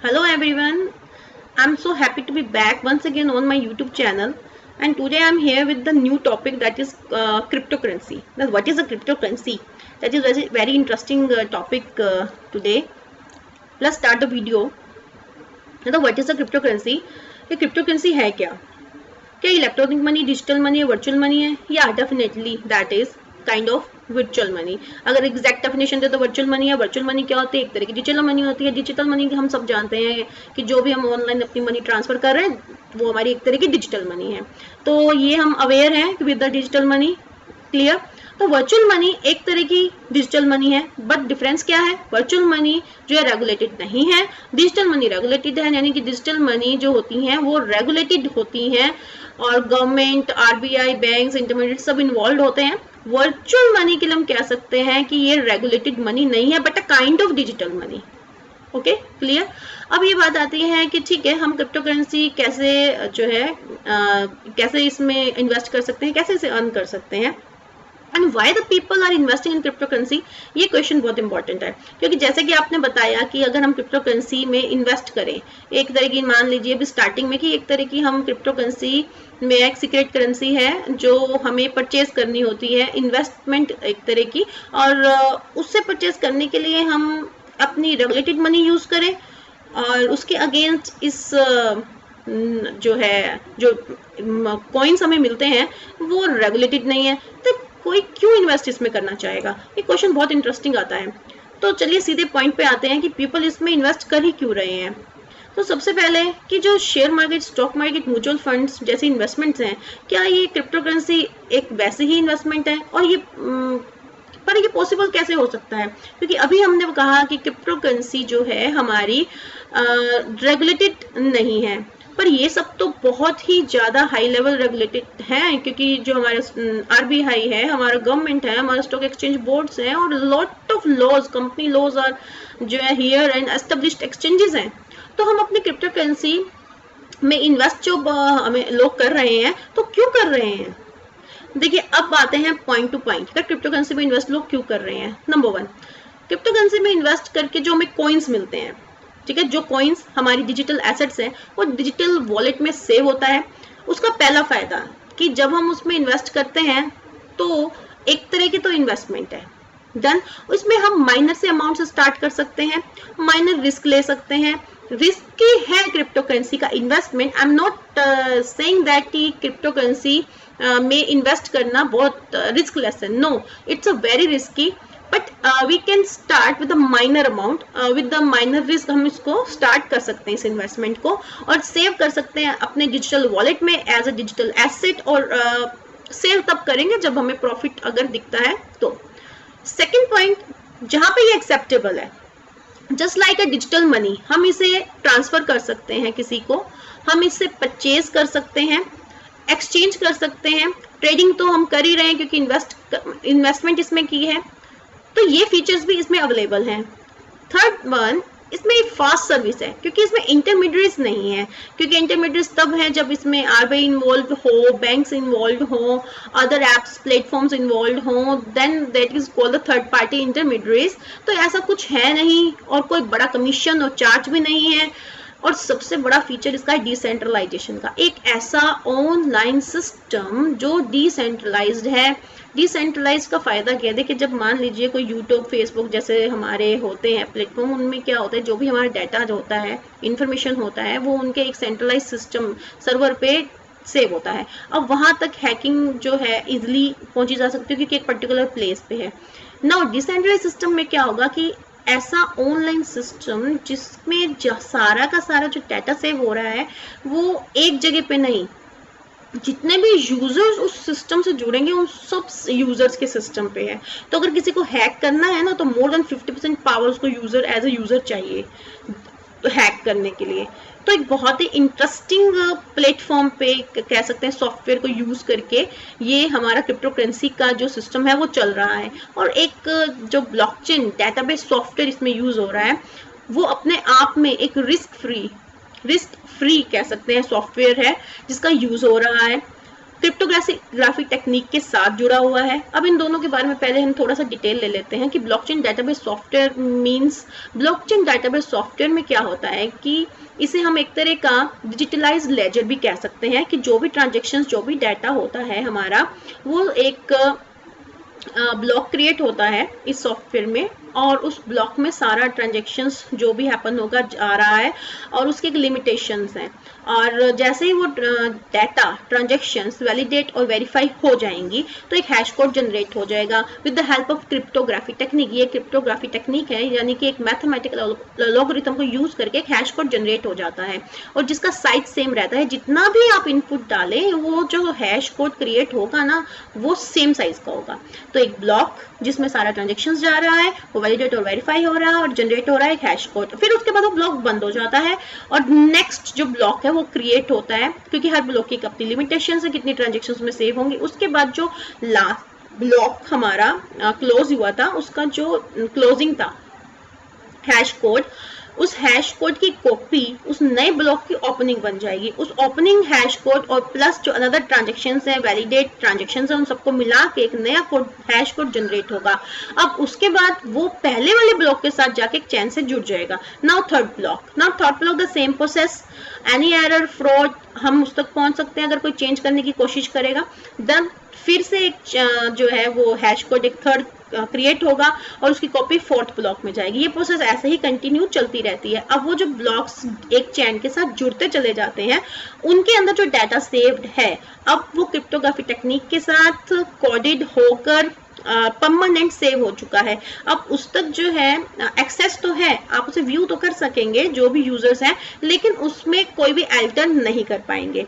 Hello everyone, I'm so happy to be back once again on my YouTube channel, and today I'm here with the new topic, that is cryptocurrency. Now, what is a cryptocurrency? That is very interesting topic today. Let's start the video. Now, what is a cryptocurrency? ये cryptocurrency है क्या electronic money, digital money, virtual money है? या definitely that is kind of virtual money. अगर exact definition दे तो virtual money है. Virtual money क्या होती है? एक तरह की डिजिटल मनी होती है. डिजिटल मनी हम सब जानते हैं कि जो भी हम ऑनलाइन अपनी मनी ट्रांसफर कर रहे हैं वो हमारी एक तरह की डिजिटल मनी है. तो ये हम अवेयर हैं with the digital money. Clear? तो वर्चुअल मनी एक तरह की डिजिटल मनी है, बट डिफरेंस क्या है? वर्चुअल मनी जो है रेगुलेटेड नहीं है, डिजिटल मनी रेगुलेटेड है. यानी कि डिजिटल मनी जो होती हैं वो रेगुलेटेड होती हैं और गवर्नमेंट, आरबीआई, बैंक्स, इंटरमीडिएट सब इन्वॉल्व होते हैं. वर्चुअल मनी के लिए हम कह सकते हैं कि ये रेगुलेटेड मनी नहीं है, but a kind of digital money. Okay, clear? अब ये बात आती है कि ठीक है, हम क्रिप्टो करेंसी कैसे जो है कैसे इसमें इन्वेस्ट कर सकते हैं, कैसे इसे अर्न कर सकते हैं, and why the people are investing in crypto currency. ये क्वेश्चन बहुत इंपॉर्टेंट है, क्योंकि जैसे कि आपने बताया कि अगर हम क्रिप्टो करेंसी में इन्वेस्ट करें, एक तरह की मान लीजिए अभी स्टार्टिंग में कि एक तरह की हम क्रिप्टो करेंसी में एक सीक्रेट करेंसी है जो हमें परचेज करनी होती है, इन्वेस्टमेंट एक तरह की, और उससे परचेज करने के लिए हम अपनी रेगुलेटेड मनी यूज करें और उसके अगेंस्ट इस जो है जो कॉइन्स हमें मिलते हैं वो रेगुलेटेड नहीं है, तो कोई क्यों इन्वेस्ट इसमें करना चाहेगा? ये क्वेश्चन बहुत इंटरेस्टिंग आता है. तो चलिए सीधे पॉइंट पे आते हैं कि पीपल इसमें इन्वेस्ट कर ही क्यों रहे हैं. तो सबसे पहले कि जो share market, stock market, mutual funds जैसे इन्वेस्टमेंट्स हैं, क्या ये क्रिप्टो करेंसी एक वैसे ही इन्वेस्टमेंट है? और ये पर ये पॉसिबल कैसे हो सकता है? क्योंकि अभी हमने कहा कि क्रिप्टो करेंसी जो है हमारी रेगुलेटेड नहीं है, पर ये सब तो बहुत ही ज्यादा हाई लेवल रेगुलेटेड है, क्योंकि जो हमारे आरबीआई है, हमारा गवर्नमेंट है, हमारा स्टॉक एक्सचेंज बोर्ड्स हैं और lot of laws, company laws are जो है हियर एंड एस्टेब्लिश्ड एक्सचेंजेस हैं. तो हम अपनी क्रिप्टो करेंसी में इन्वेस्ट जो हमें लोग कर रहे हैं, तो क्यों कर रहे हैं? देखिए, अब आते हैं point two point. Crypto currency में इन्वेस्ट लोग क्यों कर रहे हैं? नंबर वन, क्रिप्टो करेंसी में इन्वेस्ट करके जो हमें कॉइन्स मिलते हैं, ठीक है, जो कॉइन्स हमारी डिजिटल एसेट्स हैं वो डिजिटल वॉलेट में सेव होता है. उसका पहला फायदा कि जब हम उसमें इन्वेस्ट करते हैं तो एक तरह की तो इन्वेस्टमेंट है डन. उसमें हम माइनर से अमाउंट से स्टार्ट कर सकते हैं, माइनर रिस्क ले सकते हैं. रिस्की है क्रिप्टो करेंसी का investment. I am not saying that कि क्रिप्टो करेंसी में इन्वेस्ट करना बहुत रिस्कलेस है. No, it's a very risky, but we can start with a minor amount, with the minor risk हम इसको स्टार्ट कर सकते हैं, इस इन्वेस्टमेंट को, और सेव कर सकते हैं अपने डिजिटल वॉलेट में एज अ डिजिटल एसेट. और सेव तब करेंगे जब हमें प्रॉफिट अगर दिखता है तो. सेकेंड पॉइंट, जहां पे ये एक्सेप्टेबल है, just like a digital money, हम इसे ट्रांसफर कर सकते हैं किसी को, हम इससे परचेज कर सकते हैं, एक्सचेंज कर सकते हैं, ट्रेडिंग तो हम कर ही रहे हैं क्योंकि इन्वेस्टमेंट इसमें की है, तो ये फीचर्स भी इसमें अवेलेबल हैं. थर्ड वन, इसमें एक फास्ट सर्विस है क्योंकि इसमें इंटरमीडिएट्स नहीं है, क्योंकि इंटरमीडिएट्स तब है जब इसमें आरबीआई इन्वॉल्व हो, बैंक्स इन्वॉल्व हो, अदर एप्स, प्लेटफॉर्म्स इन्वॉल्व हो, then that is called the third party intermediates. तो ऐसा कुछ है नहीं, और कोई बड़ा कमीशन और चार्ज भी नहीं है. और सबसे बड़ा फीचर इसका है डिसेंट्रलाइजेशन का, एक ऐसा ऑनलाइन सिस्टम जो डिसेंट्रलाइज्ड है. डिसेंट्रलाइज का फायदा क्या है? कि जब मान लीजिए कोई यूट्यूब, फेसबुक जैसे हमारे होते हैं प्लेटफॉर्म, उनमें क्या होता है, जो भी हमारा डाटा जो होता है, इंफॉर्मेशन होता है, वो उनके एक सेंट्रलाइज सिस्टम सर्वर पे सेव होता है. अब वहां तक हैकिंग जो है इजिली पहुंची जा सकती है क्योंकि एक पर्टिकुलर प्लेस पे है. नाउ डिसेंट्रलाइज सिस्टम में क्या होगा कि ऐसा ऑनलाइन सिस्टम जिसमें सारा का सारा जो डाटा सेव हो रहा है वो एक जगह पे नहीं, जितने भी यूजर्स उस सिस्टम से जुड़ेंगे उन सब यूजर्स के सिस्टम पे है. तो अगर किसी को हैक करना है ना, तो मोर देन 50% पावर उसको यूजर एज अ यूजर चाहिए तो हैक करने के लिए. तो एक बहुत ही इंटरेस्टिंग प्लेटफॉर्म पे कह सकते हैं, सॉफ्टवेयर को यूज करके ये हमारा क्रिप्टो करेंसी का जो सिस्टम है वो चल रहा है. और एक जो ब्लॉकचेन डेटाबेस सॉफ्टवेयर इसमें यूज हो रहा है, वो अपने आप में एक रिस्क फ्री कह सकते हैं सॉफ्टवेयर है जिसका यूज हो रहा है. क्रिप्टोग्राफी टेक्निक के साथ जुड़ा हुआ है। अब इन दोनों के बारे में पहले हम थोड़ा सा डिटेल ले लेते हैं कि blockchain database software means, blockchain database software में क्या होता है कि इसे हम एक तरह का डिजिटलाइज्ड लेजर भी कह सकते हैं कि जो भी ट्रांजेक्शन्स, जो भी डाटा होता है हमारा, वो एक ब्लॉक क्रिएट होता है इस सॉफ्टवेयर में, और उस ब्लॉक में सारा ट्रांजेक्शन्स जो भी हैपन होगा आ रहा है, और उसके एक लिमिटेशंस हैं। और जैसे ही वो डाटा ट्रांजेक्शन्स वैलिडेट और वेरीफाई हो जाएंगी तो एक हैश कोड जनरेट हो जाएगा with the help of cryptography technique. ये क्रिप्टोग्राफी टेक्निक है, यानी कि एक मैथमेटिकल लॉगरिथम को यूज करके एक हैश कोड जनरेट हो जाता है, और जिसका साइज सेम रहता है। जितना भी आप इनपुट डालें, वो जो हैश कोड क्रिएट होगा ना, वो सेम साइज का होगा। तो एक ब्लॉक जिसमें सारा ट्रांजेक्शन जा रहा है, वो वैलिडेट और वेरीफाई हो रहा है और जनरेट हो रहा है एक हैश कोड। फिर उसके बाद वो ब्लॉक बंद हो जाता है और नेक्स्ट जो ब्लॉक है वो क्रिएट होता है, क्योंकि हर ब्लॉक की एक अपनी लिमिटेशन है, कितनी ट्रांजेक्शन में सेव होंगी। उसके बाद जो लास्ट ब्लॉक हमारा क्लोज हुआ था, उसका जो क्लोजिंग था हैश कोड, उस हैश कोड की कॉपी उस नए ब्लॉक की ओपनिंग बन जाएगी। उस ओपनिंग हैश कोड और प्लस जो अनदर ट्रांजेक्शन्स है, वैलिडेट ट्रांजेक्शन्स है, उन सबको मिला के एक नया कोड, हैश कोड जनरेट होगा। अब उसके बाद वो पहले वाले ब्लॉक के साथ जाके एक चेन से जुड़ जाएगा। Now third block the same process, any error, fraud, हम उस तक पहुंच सकते हैं अगर कोई चेंज करने की कोशिश करेगा। देन फिर से एक जो है वो हैश कोड एक थर्ड क्रिएट होगा और उसकी कॉपी फोर्थ ब्लॉक में जाएगी। ये प्रोसेस ऐसे ही कंटिन्यू चलती रहती है। अब वो जो ब्लॉक्स एक चेन के साथ जुड़ते चले जाते हैं, उनके अंदर जो डाटा सेव्ड है, अब वो क्रिप्टोग्राफी टेक्निक के साथ कोडेड होकर परमानेंट सेव हो चुका है। अब उस तक जो है एक्सेस तो है, आप उसे व्यू तो कर सकेंगे जो भी यूजर्स हैं, लेकिन उसमें कोई भी अल्टर नहीं कर पाएंगे।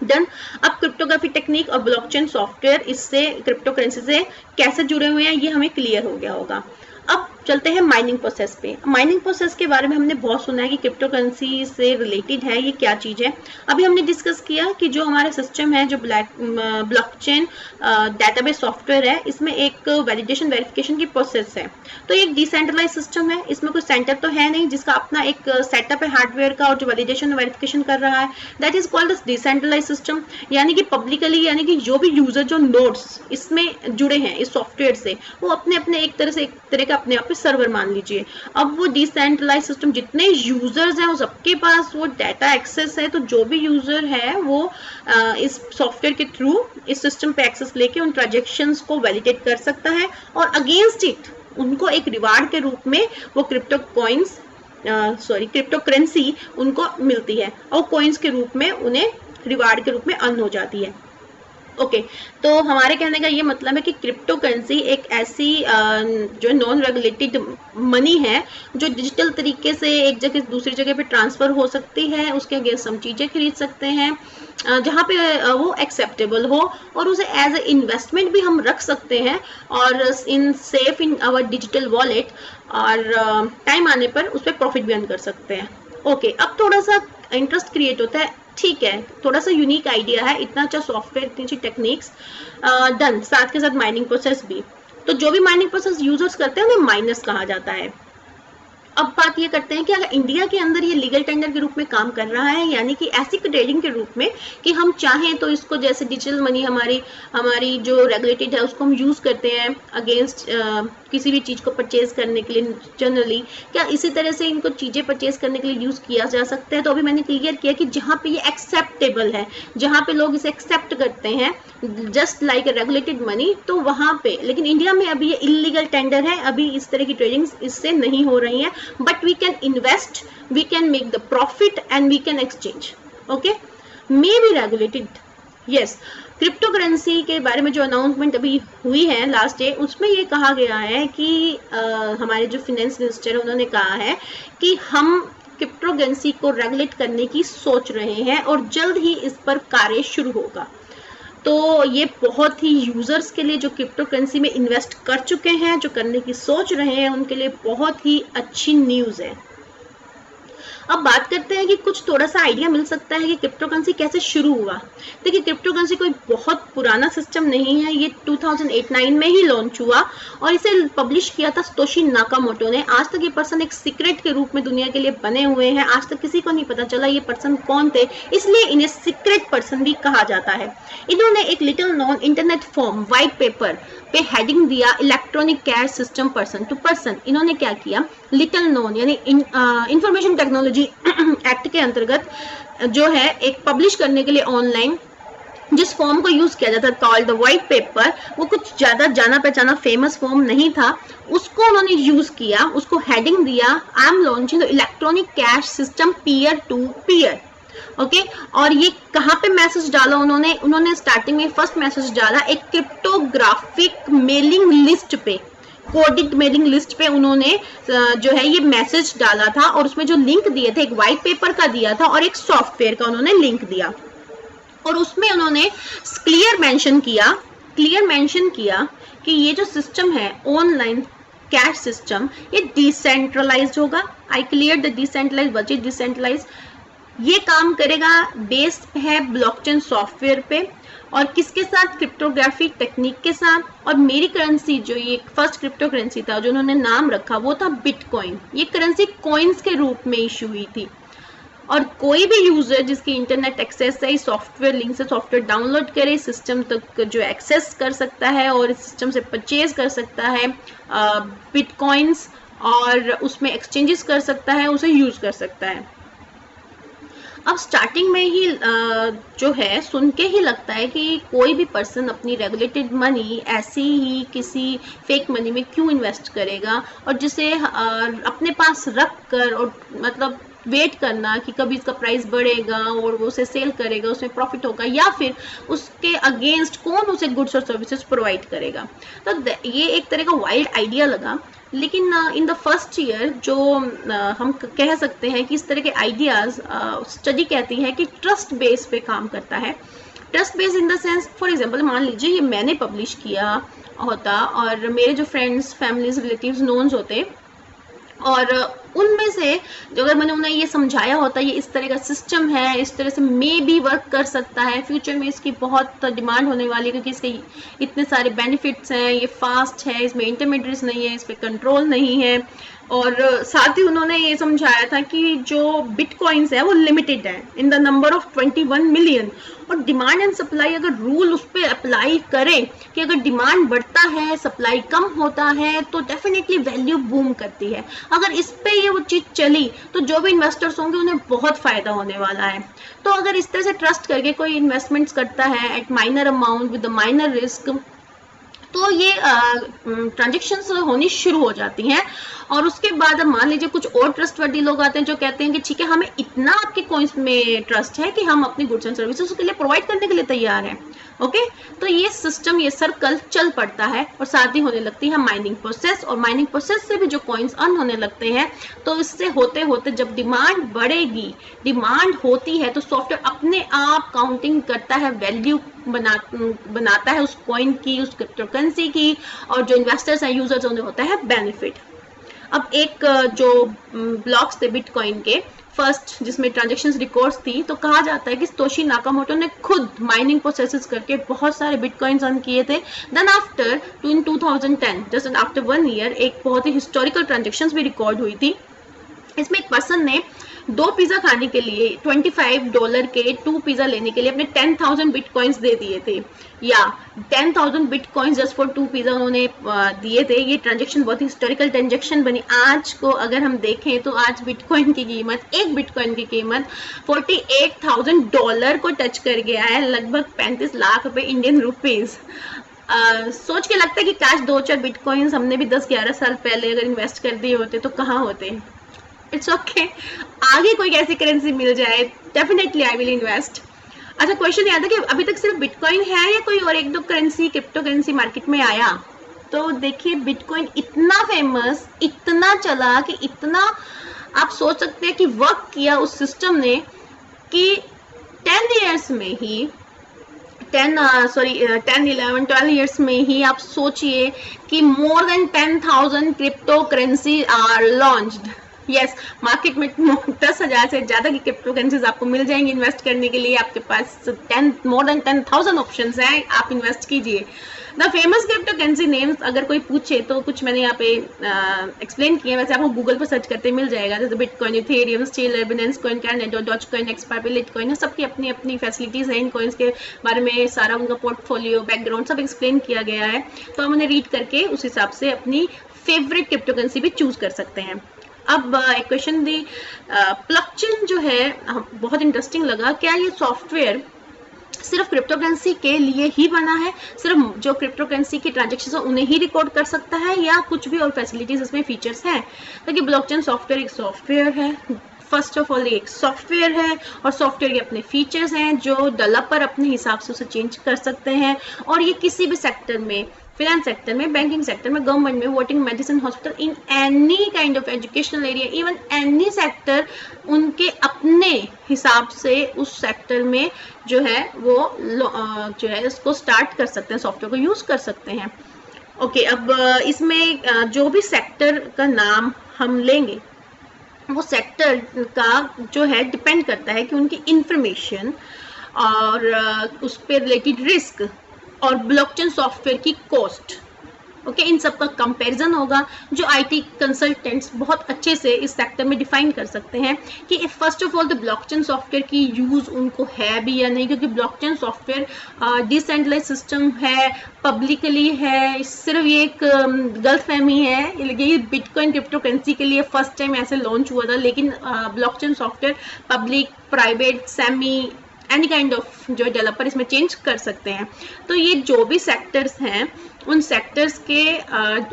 डन। अब क्रिप्टोग्राफी टेक्निक और ब्लॉकचेन सॉफ्टवेयर इससे क्रिप्टो करेंसी से कैसे जुड़े हुए हैं ये हमें क्लियर हो गया होगा। अब चलते हैं माइनिंग प्रोसेस पे। माइनिंग प्रोसेस के बारे में हमने बहुत सुना है कि क्रिप्टो करेंसी से रिलेटेड है, ये क्या चीज है। अभी हमने डिस्कस किया कि जो हमारा सिस्टम है, जो ब्लॉकचेन डेटाबेस सॉफ्टवेयर है, इसमें एक वैलिडेशन वेरिफिकेशन की प्रोसेस है। तो ये एक डिसेंट्रलाइज सिस्टम है, इसमें कोई सेंटर तो है नहीं जिसका अपना एक सेटअप है हार्डवेयर का और जो वैलिडेशन वेरिफिकेशन कर रहा है। That is called decentralize system, यानी कि पब्लिकली, यानी कि जो भी यूजर, जो नोड्स इसमें जुड़े हैं इस सॉफ्टवेयर से, वो अपने अपने एक तरह का अपने आप सर्वर मान लीजिए। अब वो डिसेंट्रलाइज सिस्टम, जितने यूजर्स हैं वो सबके पास वो डाटा एक्सेस है, तो जो भी यूजर है वो इस सॉफ्टवेयर के थ्रू इस सिस्टम पे एक्सेस लेके उन ट्रांजैक्शंस को वैलिडेट कर सकता है, और अगेंस्ट इट उनको एक रिवार्ड के रूप में वो क्रिप्टो करेंसी उनको मिलती है, और कॉइन्स के रूप में उन्हें रिवार्ड के रूप में अर्न हो जाती है। ओके, तो हमारे कहने का ये मतलब है कि क्रिप्टो करेंसी एक ऐसी जो नॉन रेगुलेटेड मनी है, जो डिजिटल तरीके से एक जगह से दूसरी जगह पे ट्रांसफर हो सकती है, उसके अगेंस्ट हम चीजें खरीद सकते हैं जहाँ पे वो एक्सेप्टेबल हो, और उसे एज ए इन्वेस्टमेंट भी हम रख सकते हैं और in safe in our digital wallet, और टाइम आने पर उस पर प्रॉफिट भी अर्न कर सकते हैं। ओके, अब थोड़ा सा इंटरेस्ट क्रिएट होता है, ठीक है, थोड़ा सा यूनिक आइडिया है, इतना अच्छा सॉफ्टवेयर, इतनी अच्छी टेक्निक्स, डन, साथ के साथ माइनिंग प्रोसेस भी। तो जो भी माइनिंग प्रोसेस यूजर्स करते हैं उन्हें माइनर्स कहा जाता है। अब बात ये करते हैं कि अगर इंडिया के अंदर ये लीगल टेंडर के रूप में काम कर रहा है, यानी कि ऐसी ट्रेडिंग के रूप में कि हम चाहें तो इसको, जैसे डिजिटल मनी हमारी जो रेगुलेटेड है उसको हम यूज करते हैं अगेंस्ट किसी भी चीज को परचेज करने के लिए जनरली, क्या इसी तरह से इनको चीजें परचेज करने के लिए यूज किया जा सकता है। तो अभी मैंने क्लियर किया कि जहाँ पे ये एक्सेप्टेबल है, जहाँ पे लोग इसे एक्सेप्ट करते हैं जस्ट लाइक रेगुलेटेड मनी, तो वहां पे, लेकिन इंडिया में अभी ये इलीगल टेंडर है, अभी इस तरह की ट्रेडिंग इससे नहीं हो रही है, but we can invest, we can make the profit and we can exchange, okay, may be regulated, yes। Crypto currency के बारे में जो अनाउंसमेंट अभी हुई है लास्ट डे, उसमें ये कहा गया है कि हमारे जो फाइनेंस मिनिस्टर है उन्होंने कहा है कि हम क्रिप्टो करेंसी को रेगुलेट करने की सोच रहे हैं और जल्द ही इस पर कार्य शुरू होगा। तो ये बहुत ही यूजर्स के लिए, जो क्रिप्टो करेंसी में इन्वेस्ट कर चुके हैं, जो करने की सोच रहे हैं, उनके लिए बहुत ही अच्छी न्यूज़ है। अब बात करते हैं कि कुछ थोड़ा सा आइडिया मिल सकता है कि क्रिप्टो करेंसी कैसे शुरू हुआ। देखिए, क्रिप्टो करेंसी कोई बहुत पुराना सिस्टम नहीं है, ये 2008-9 में ही लॉन्च हुआ और इसे पब्लिश किया था सतोशी नाकामोटो ने। आज तक ये पर्सन एक सीक्रेट के रूप में दुनिया के लिए बने हुए हैं, आज तक किसी को नहीं पता चला ये पर्सन कौन थे, इसलिए इन्हें सीक्रेट पर्सन भी कहा जाता है। इन्होंने एक little non internet form white paper पे हेडिंग दिया electronic cash system person to person. इन्होंने क्या किया, लिटिल नोन यानी इंफॉर्मेशन टेक्नोलॉजी एक्ट के अंतर्गत जो है एक पब्लिश करने के लिए ऑनलाइन जिस फॉर्म को यूज किया जाता था कॉल्ड द व्हाइट पेपर, वो कुछ ज्यादा जाना पहचाना फेमस फॉर्म नहीं था, उसको उन्होंने यूज किया, उसको हेडिंग दिया I am launching the electronic cash system peer to peer. Okay, और ये कहाँ पे मैसेज डाला उन्होंने स्टार्टिंग में फर्स्ट मैसेज डाला एक क्रिप्टोग्राफिक मेलिंग लिस्ट पे, कोडेड मेलिंग लिस्ट पे उन्होंने जो है ये मैसेज डाला था और उसमें जो लिंक दिए थे एक व्हाइट पेपर का दिया था और एक सॉफ्टवेयर का उन्होंने लिंक दिया और उसमें उन्होंने क्लियर मेंशन किया कि ये जो सिस्टम है ऑनलाइन कैश सिस्टम ये डिसेंट्रलाइज्ड होगा। I clear the decentralize budget decentralize, ये काम करेगा बेस्ड है ब्लॉकचेन सॉफ्टवेयर पे और किसके साथ, क्रिप्टोग्राफिक टेक्निक के साथ। और मेरी करेंसी जो ये फर्स्ट क्रिप्टो करेंसी था जो उन्होंने नाम रखा वो था बिटकॉइन। ये करेंसी कॉइन्स के रूप में इशू हुई थी और कोई भी यूजर जिसकी इंटरनेट एक्सेस है सॉफ्टवेयर लिंक से सॉफ्टवेयर डाउनलोड करे सिस्टम तक जो एक्सेस कर सकता है और इस सिस्टम से परचेज कर सकता है बिटकॉइंस और उसमें एक्सचेंजेस कर सकता है, उसे यूज कर सकता है। अब स्टार्टिंग में ही जो है सुन के ही लगता है कि कोई भी पर्सन अपनी रेगुलेटेड मनी ऐसी ही किसी फेक मनी में क्यों इन्वेस्ट करेगा और जिसे अपने पास रख कर और मतलब वेट करना कि कभी इसका प्राइस बढ़ेगा और वो उसे सेल करेगा, उसमें प्रॉफिट होगा या फिर उसके अगेंस्ट कौन उसे गुड्स और सर्विसेज प्रोवाइड करेगा। तो ये एक तरह का वाइल्ड आइडिया लगा, लेकिन इन द फर्स्ट ईयर जो हम कह सकते हैं कि इस तरह के आइडियाज स्टडी कहती है कि ट्रस्ट बेस पे काम करता है। Trust base in the sense, for example मान लीजिए ये मैंने पब्लिश किया होता और मेरे जो फ्रेंड्स फैमिलीज रिलेटिव्स नोन्स होते और उनमें से जो अगर मैंने उन्हें ये समझाया होता ये इस तरह का सिस्टम है, इस तरह से मे भी वर्क कर सकता है, फ्यूचर में इसकी बहुत डिमांड होने वाली है क्योंकि इसके इतने सारे बेनिफिट्स हैं, ये फास्ट है, इसमें इंटरमीडिएट्स नहीं है, इस पर कंट्रोल नहीं है और साथ ही उन्होंने ये समझाया था कि जो बिटकॉइंस है वो लिमिटेड है in the number of 21 million और डिमांड एंड सप्लाई अगर रूल उस पर अप्लाई करें कि अगर डिमांड बढ़ता है सप्लाई कम होता है तो डेफिनेटली वैल्यू बूम करती है। अगर इस पे ये वो चीज चली तो जो भी इन्वेस्टर्स होंगे उन्हें बहुत फायदा होने वाला है। तो अगर इस तरह से ट्रस्ट करके कोई इन्वेस्टमेंट्स करता है at minor amount with minor risk तो ये ट्रांजेक्शन्स होनी शुरू हो जाती हैं और उसके बाद अब मान लीजिए कुछ और ट्रस्टवर्दी लोग आते हैं जो कहते हैं कि ठीक है हमें इतना आपके कॉइन्स में ट्रस्ट है कि हम अपनी गुड्स एंड सर्विसेज के लिए प्रोवाइड करने के लिए तैयार हैं। ओके, तो ये सिस्टम ये सर्कल चल पड़ता है और साथ ही होने लगती है माइनिंग प्रोसेस और माइनिंग प्रोसेस से भी जो कॉइन्स अर्न होने लगते हैं तो इससे होते होते जब डिमांड बढ़ेगी, डिमांड होती है तो सॉफ्टवेयर अपने आप काउंटिंग करता है, वैल्यू बनाता है उस कॉइन की, उस क्रिप्टो करेंसी की और जो इन्वेस्टर्स हैं यूजर्स उन्हें होता है बेनिफिट। अब एक जो ब्लॉक्स थे बिटकॉइन के फर्स्ट जिसमें ट्रांजैक्शंस रिकॉर्ड्स थी तो कहा जाता है कि सतोशी नाकामोटो ने खुद माइनिंग प्रोसेसेस करके बहुत सारे बिटकॉइंस अर्न किए थे। Then after in 2010 just after 1 year एक बहुत ही हिस्टोरिकल ट्रांजैक्शंस भी रिकॉर्ड हुई थी। इसमें एक पर्सन ने 2 पिज्जा खाने के लिए $25 के 2 पिज्जा लेने के लिए अपने 10,000 बिटकॉइंस दे दिए थे या 10,000 बिटकॉइंस जस्ट फॉर 2 पिज्जा उन्होंने दिए थे। ये ट्रांजैक्शन बहुत ही हिस्टोरिकल ट्रांजैक्शन बनी। आज को अगर हम देखें तो आज बिटकॉइन की कीमत, एक बिटकॉइन की कीमत $48,000 को टच कर गया है, लगभग 35 लाख रुपए इंडियन रुपीज। सोच के लगता है कि काश 2-4 बिटकॉइंस हमने भी 10-11 साल पहले अगर इन्वेस्ट कर दिए होते तो कहाँ होते। इट्स ओके, आगे कोई ऐसी करेंसी मिल जाए डेफिनेटली आई विल इन्वेस्ट। अच्छा, क्वेश्चन याद है कि अभी तक सिर्फ बिटकॉइन है या कोई और 1-2 करेंसी क्रिप्टो करेंसी मार्केट में आया? तो देखिए बिटकॉइन इतना फेमस, इतना चला कि इतना आप सोच सकते हैं कि वर्क किया उस सिस्टम ने कि 10 इयर्स में ही 10-11-12 इयर्स में ही आप सोचिए कि more than 10,000 crypto currency are launched. Yes, market में 10,000 से ज़्यादा की क्रिप्टो करेंसीज आपको मिल जाएंगी इन्वेस्ट करने के लिए। आपके पास मोर देन 10,000 ऑप्शंस हैं, आप इन्वेस्ट कीजिए। The famous crypto currency names अगर कोई पूछे तो कुछ मैंने यहाँ पे एक्सप्लेन किया है, वैसे आपको गूगल पर सर्च करते मिल जाएगा, जैसे Bitcoin, Ethereum, Stellar, Binance coin, Cardano, Dogecoin, एक्सपायर, लिटकॉइन, सबकी अपनी अपनी फैसिलिटीज़ हैं। इन कॉइन्स के बारे में सारा उनका पोर्टफोलियो, बैकग्राउंड सब एक्सप्लेन किया गया है, तो हम उन्हें रीड करके उस हिसाब से अपनी फेवरेट क्रिप्टो करेंसी भी चूज कर सकते हैं। अब एक क्वेश्चन दी, ब्लॉकचेन जो है बहुत इंटरेस्टिंग लगा। क्या ये सॉफ्टवेयर सिर्फ क्रिप्टो करेंसी के लिए ही बना है, सिर्फ जो क्रिप्टो करेंसी की ट्रांजेक्शन उन्हें ही रिकॉर्ड कर सकता है, या कुछ भी और फैसिलिटीज इसमें फीचर्स हैं? देखिए, ब्लॉकचेन सॉफ्टवेयर एक सॉफ्टवेयर है, फर्स्ट ऑफ ऑल एक सॉफ्टवेयर है, और सॉफ्टवेयर के अपने फीचर्स हैं जो डेवलपर अपने हिसाब से उसे चेंज कर सकते हैं। और ये किसी भी सेक्टर में, फिनेंस सेक्टर में, बैंकिंग सेक्टर में, गवर्नमेंट में, voting, medicine, hospital, in any kind of educational area, even any sector, उनके अपने हिसाब से उस सेक्टर में जो है वो जो है इसको स्टार्ट कर सकते हैं, सॉफ्टवेयर को यूज कर सकते हैं। ओके, अब इसमें जो भी सेक्टर का नाम हम लेंगे वो सेक्टर का जो है डिपेंड करता है कि उनकी इंफॉर्मेशन और उस पर रिलेटेड रिस्क और ब्लॉकचेन सॉफ्टवेयर की कॉस्ट, ओके, इन सब का कंपैरिजन होगा, जो आईटी कंसल्टेंट्स बहुत अच्छे से इस सेक्टर में डिफाइन कर सकते हैं कि first of all the blockchain software की यूज उनको है भी या नहीं, क्योंकि ब्लॉकचेन सॉफ्टवेयर डिसेंट्रलाइज सिस्टम है, पब्लिकली है। सिर्फ ये एक गलतफहमी है, ये बिटकॉइन क्रिप्टो करेंसी के लिए फर्स्ट टाइम ऐसे लॉन्च हुआ था, लेकिन blockchain software public, private, semi, any kind of जो डेवलपर इसमें चेंज कर सकते हैं। तो ये जो भी सेक्टर्स हैं उन सेक्टर्स के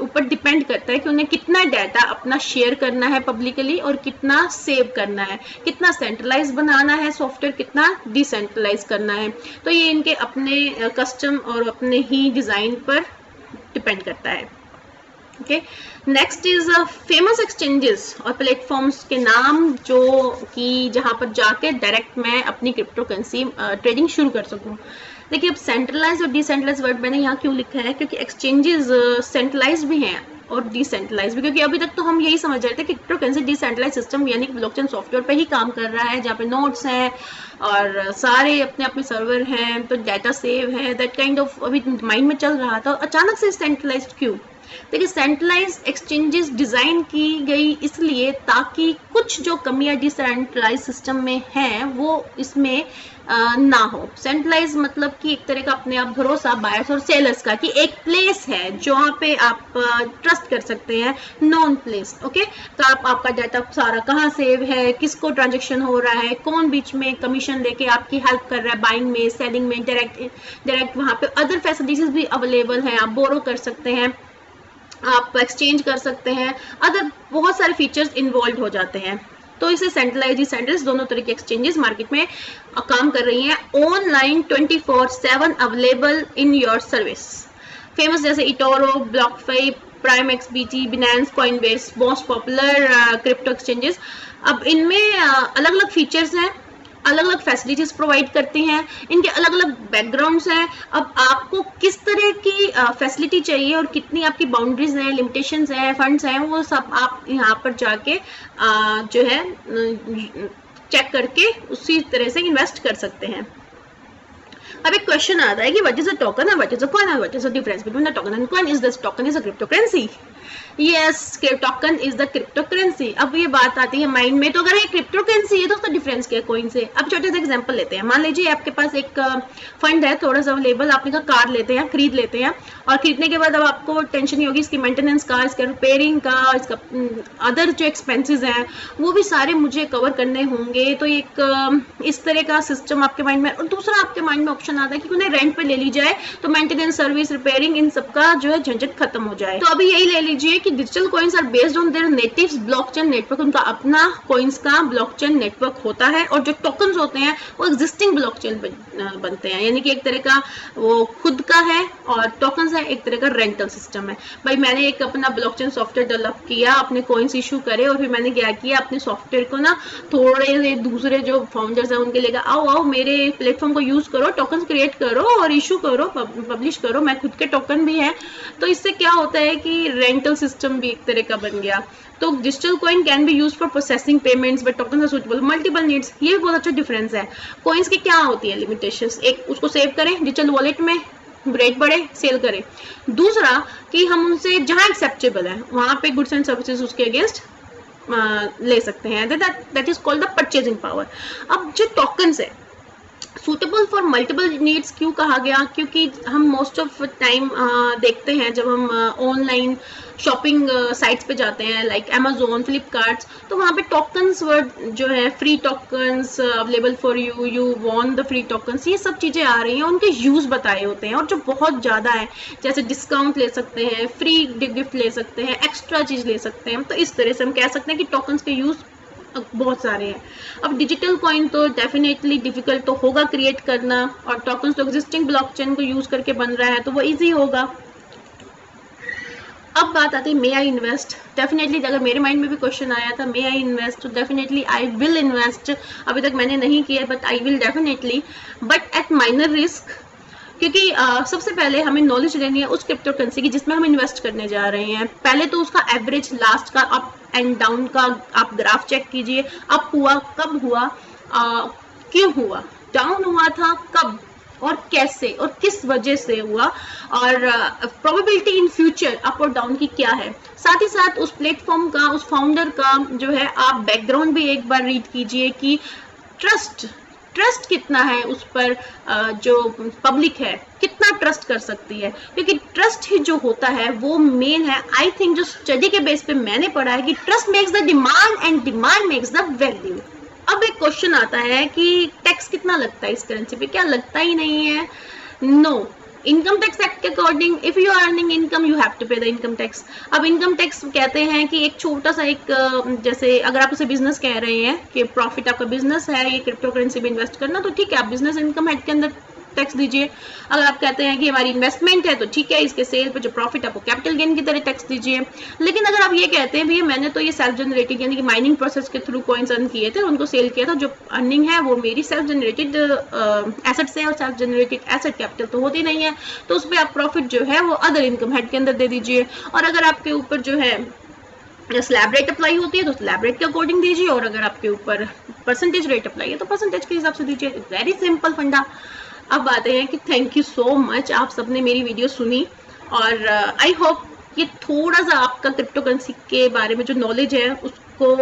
ऊपर डिपेंड करता है कि उन्हें कितना डाटा अपना शेयर करना है पब्लिकली और कितना सेव करना है, कितना सेंट्रलाइज बनाना है सॉफ्टवेयर, कितना डिसेंट्रलाइज करना है। तो ये इनके अपने कस्टम और अपने ही डिज़ाइन पर डिपेंड करता है। Okay, next is famous exchanges और प्लेटफॉर्म्स के नाम जो कि जहां पर जाके डायरेक्ट मैं अपनी क्रिप्टो करेंसी ट्रेडिंग शुरू कर सकूं। देखिए, अब सेंट्रलाइज और डिसेंट्रलाइज वर्ड मैंने यहाँ क्यों लिखा है, क्योंकि एक्सचेंजेस सेंट्रलाइज भी हैं और डिसेंट्रलाइज भी, क्योंकि अभी तक तो हम यही समझ रहे थे कि क्रिप्टो करेंसी डिसेंट्रलाइज सिस्टम यानी कि ब्लॉकचेन सॉफ्टवेयर पे ही काम कर रहा है, जहाँ पे नोड्स हैं और सारे अपने अपने सर्वर हैं, तो डाटा सेव है, दैट काइंड ऑफ अभी माइंड में चल रहा था। अचानक से सेंट्रलाइज क्यों? देखिए, सेंट्रलाइज एक्सचेंजेस डिजाइन की गई इसलिए ताकि कुछ जो कमियां डिसेंट्रलाइज सिस्टम में हैं वो इसमें ना हो। सेंट्रलाइज मतलब कि एक तरह का अपने आप भरोसा बायर्स और सेलर्स का, कि एक प्लेस है जहाँ पे आप ट्रस्ट कर सकते हैं, नॉन प्लेस। ओके, तो आपका डाटा सारा कहाँ सेव है, किसको ट्रांजेक्शन हो रहा है, कौन बीच में कमीशन लेके आपकी हेल्प कर रहा है बाइंग में, सेलिंग में, डायरेक्ट वहाँ पे अदर फैसिलिटीज भी अवेलेबल हैं, आप बोरो कर सकते हैं, आप एक्सचेंज कर सकते हैं, अदर बहुत सारे फीचर्स इन्वॉल्व हो जाते हैं। तो इसे सेंट्रलाइज डिसेंट्रलाइज दोनों तरह के एक्सचेंजेस मार्केट में काम कर रही हैं, online 24/7 available in your service. Famous जैसे eToro, BlockFi, Prime XBT, Binance, Coinbase, most popular crypto exchanges. अब इनमें अलग अलग फीचर्स हैं, अलग अलग फैसिलिटीज प्रोवाइड करती हैं, इनके अलग अलग बैकग्राउंड्स हैं। अब आपको किस तरह की फैसिलिटी चाहिए और कितनी आपकी बाउंड्रीज हैं, लिमिटेशंस हैं, फंड्स हैं, वो सब आप यहाँ पर जाके जो है चेक करके उसी तरह से इन्वेस्ट कर सकते हैं। अब एक क्वेश्चन आता है कि what is a token and what is a coin and what is the difference between the token and coin? Is this token is a crypto currency? Yes, token is the crypto currency. अब ये बात आती है mind में, तो अगर ये crypto currency है तो उसका डिफरेंस क्या है कॉइन से? अब छोटे से एग्जांपल लेते हैं। मान लीजिए आपके पास एक फंड है थोड़ा सा अवेलेबल, आपने कहा कार लेते हैं, खरीद लेते हैं, और खरीदने के बाद अब आपको टेंशन नहीं होगी इसकी मेंटेनेंस का, इसका रिपेयरिंग का, इसका अदर जो एक्सपेंसेस हैं वो भी सारे मुझे कवर करने होंगे। तो एक इस तरह का सिस्टम आपके माइंड में। और दूसरा आपके माइंड में ऑप्शन आता है कि उन्हें रेंट पे ले ली जाए, तो मेंटेनेंस, सर्विस, रिपेयरिंग, इन सबका जो है झंझट खत्म हो जाए। तो अभी यही ले लीजिए कि digital coins are based on their native blockchain network. उनका अपना कॉइन्स का ब्लॉकचेन नेटवर्क होता है, और जो टोकन्स होते हैं वो एग्जिस्टिंग ब्लॉकचेन बनते हैं, यानी कि एक तरह का वो खुद का है, और टोकन्स है एक तरह का रेंटल सिस्टम है। भाई मैंने एक अपना ब्लॉकचेन सॉफ्टवेयर डेवलप किया, अपने कॉइन्स इशू करे, और फिर मैंने क्या किया, अपने सॉफ्टवेयर को ना थोड़े से दूसरे जो फाउंडर्स हैं उनके लेकर आओ मेरे प्लेटफॉर्म को यूज करो, टोकन्स क्रिएट करो और इशू करो, पब्लिश करो, मैं खुद के टोकन भी है। तो इससे क्या होता है कि रेंटल सिस्टम भी एक तरह का बन गया। तो digital coin can be use for processing payments but token are suitable multiple needs. ये भी बहुत अच्छा डिफरेंस है। कॉइन्स की क्या होती है लिमिटेशंस, एक उसको सेव करें डिजिटल वॉलेट में, रेट बढ़े सेल करें। दूसरा कि हम उनसे जहां एक्सेप्टेबल है वहां पे गुड्स एंड सर्विसेज उसके अगेंस्ट ले सकते हैं। That is called the purchasing power. अब जो टोकन्स है सूटेबल फॉर मल्टीपल नीड्स क्यों कहा गया, क्योंकि हम मोस्ट ऑफ टाइम देखते हैं जब हम ऑनलाइन शॉपिंग साइट्स पे जाते हैं लाइक अमेजोन, फ्लिपकार्ट, तो वहाँ पे टोकन्स वर्ड जो है free tokens available for you, you want the free tokens, ये सब चीज़ें आ रही हैं, उनके यूज़ बताए होते हैं और जो बहुत ज़्यादा है, जैसे डिस्काउंट ले सकते हैं, फ्री गिफ्ट ले सकते हैं, एक्स्ट्रा चीज़ ले सकते हैं। तो इस तरह से हम कह सकते हैं कि टोकन्स के यूज़ बहुत सारे हैं। अब डिजिटल कॉइन तो डेफिनेटली डिफिकल्ट तो होगा क्रिएट करना, और टोकन्स तो एग्जिस्टिंग ब्लॉकचेन को यूज करके बन रहा है तो वो इजी होगा। अब बात आती है मे आई इन्वेस्ट। डेफिनेटली अगर मेरे माइंड में भी क्वेश्चन आया था मे आई इन्वेस्ट, तो डेफिनेटली आई विल इन्वेस्ट। अभी तक मैंने नहीं किया but I will definitely, but at minor risk, क्योंकि सबसे पहले हमें नॉलेज लेनी है उस क्रिप्टो करेंसी की जिसमें हम इन्वेस्ट करने जा रहे हैं। पहले तो उसका एवरेज लास्ट का अप एंड डाउन का आप ग्राफ चेक कीजिए, अप हुआ कब हुआ, क्यों हुआ, डाउन हुआ था कब और कैसे और किस वजह से हुआ, और प्रोबेबिलिटी इन फ्यूचर अप और डाउन की क्या है। साथ ही साथ उस प्लेटफॉर्म का, उस फाउंडर का जो है आप बैकग्राउंड भी एक बार रीड कीजिए कि ट्रस्ट कितना है उस पर, जो पब्लिक है कितना ट्रस्ट कर सकती है, क्योंकि ट्रस्ट ही जो होता है वो मेन है। आई थिंक जो स्टडी के बेस पे मैंने पढ़ा है कि trust makes the demand and demand makes the value. अब एक क्वेश्चन आता है कि टैक्स कितना लगता है इस करेंसी पे, क्या लगता ही नहीं है? नो, इनकम टैक्स एक्ट के according if you are earning income you have to pay the income tax. अब इनकम टैक्स कहते हैं कि एक छोटा सा एक जैसे अगर आप उसे बिजनेस कह रहे हैं कि प्रॉफिट आपका बिजनेस है ये क्रिप्टो करेंसी में इन्वेस्ट करना, तो ठीक है आप बिजनेस इनकम हेड के अंदर टैक्स दीजिए। अगर आप कहते हैं कि हमारी इन्वेस्टमेंट है तो ठीक है इसके सेल पे जो प्रॉफिट आपको कैपिटल गेन की तरह टैक्स दीजिए। लेकिन अगर आप ये कहते हैं भैया मैंने तो ये सेल्फ जनरेटेड यानी कि माइनिंग प्रोसेस के थ्रू कॉइन्स अर्न किए थे उनको सेल किया था, जो अर्निंग है वो मेरी सेल्फ जनरेटेड एसेट से, और सेल्फ जनरेटेड एसेट कैपिटल तो होती नहीं है, तो उस पर आप प्रॉफिट जो है वो अदर इनकम हेड के अंदर दे दीजिए। और अगर आपके ऊपर जो है स्लैब रेट अप्लाई होती है तो स्लैब रेट के अकॉर्डिंग दीजिए, और अगर आपके ऊपर परसेंटेज रेट अप्लाई है तो परसेंटेज के हिसाब से दीजिए। वेरी सिंपल फंडा। अब आते हैं कि थैंक यू सो मच आप सबने मेरी वीडियो सुनी, और आई होप ये थोड़ा सा आपका क्रिप्टो करेंसी के बारे में जो नॉलेज है उसको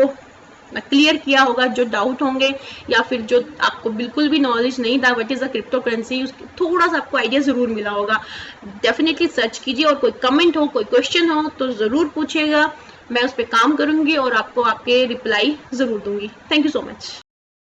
क्लियर किया होगा। जो डाउट होंगे या फिर जो आपको बिल्कुल भी नॉलेज नहीं था what is the crypto currency, थोड़ा सा आपको आइडिया जरूर मिला होगा। डेफिनेटली सर्च कीजिए, और कोई कमेंट हो कोई क्वेश्चन हो तो जरूर पूछिएगा, मैं उस पर काम करूंगी और आपको आपके रिप्लाई जरूर दूंगी। Thank you so much.